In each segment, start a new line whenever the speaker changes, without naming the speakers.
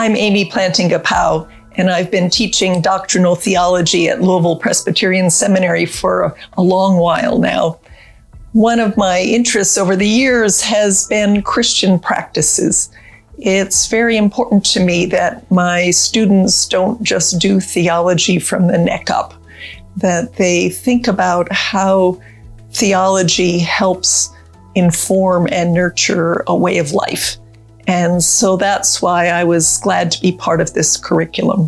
I'm Amy Plantinga-Powell, and I've been teaching doctrinal theology at Louisville Presbyterian Seminary for a long while now. One of my interests over the years has been Christian practices. It's very important to me that my students don't just do theology from the neck up, that they think about how theology helps inform and nurture a way of life. And so that's why I was glad to be part of this curriculum.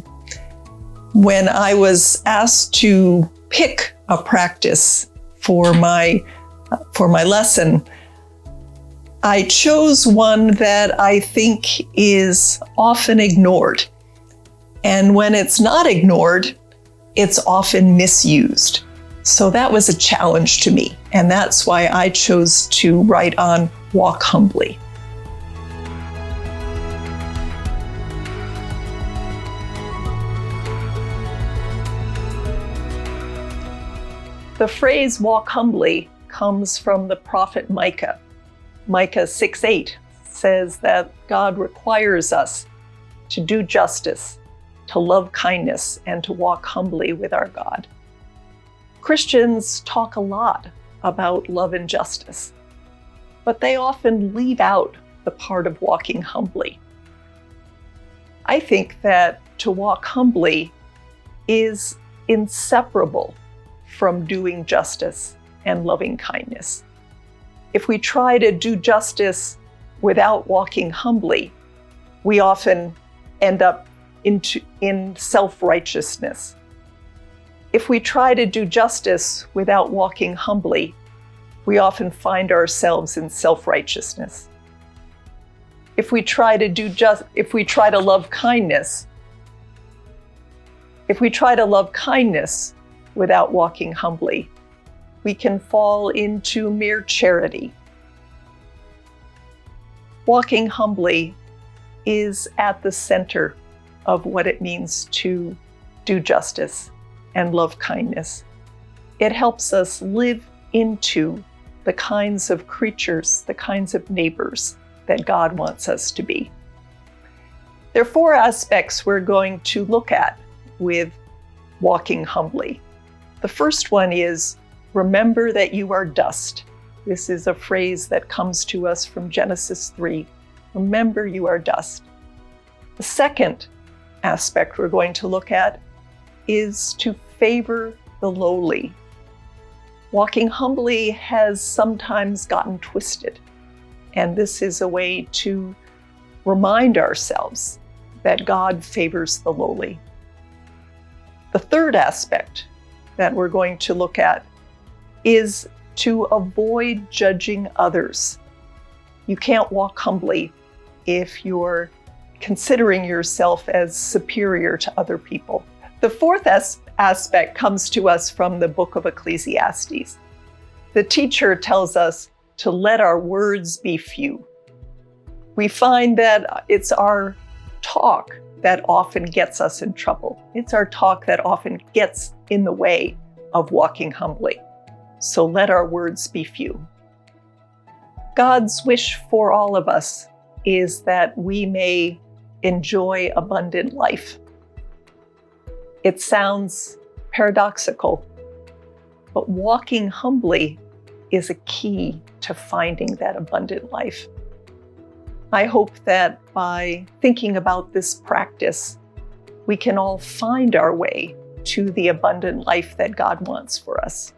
When I was asked to pick a practice for my lesson, I chose one that I think is often ignored. And when it's not ignored, it's often misused. So that was a challenge to me. And that's why I chose to write on Walk Humbly. The phrase walk humbly comes from the prophet Micah. Micah 6:8 says that God requires us to do justice, to love kindness, and to walk humbly with our God. Christians talk a lot about love and justice, but they often leave out the part of walking humbly. I think that to walk humbly is inseparable from doing justice and loving kindness. If we try to do justice without walking humbly, we often end up in self-righteousness. If we try to do justice without walking humbly, we often find ourselves in self-righteousness. If we try to love kindness without walking humbly, we can fall into mere charity. Walking humbly is at the center of what it means to do justice and love kindness. It helps us live into the kinds of creatures, the kinds of neighbors that God wants us to be. There are 4 aspects we're going to look at with walking humbly. The first one is, remember that you are dust. This is a phrase that comes to us from Genesis 3. Remember you are dust. The second aspect we're going to look at is to favor the lowly. Walking humbly has sometimes gotten twisted, and this is a way to remind ourselves that God favors the lowly. The third aspect that we're going to look at is to avoid judging others. You can't walk humbly if you're considering yourself as superior to other people. The fourth aspect comes to us from the book of Ecclesiastes. The teacher tells us to let our words be few. We find that it's our talk that often gets us in trouble. It's our talk that often gets in the way of walking humbly. So let our words be few. God's wish for all of us is that we may enjoy abundant life. It sounds paradoxical, but walking humbly is a key to finding that abundant life. I hope that by thinking about this practice, we can all find our way to the abundant life that God wants for us.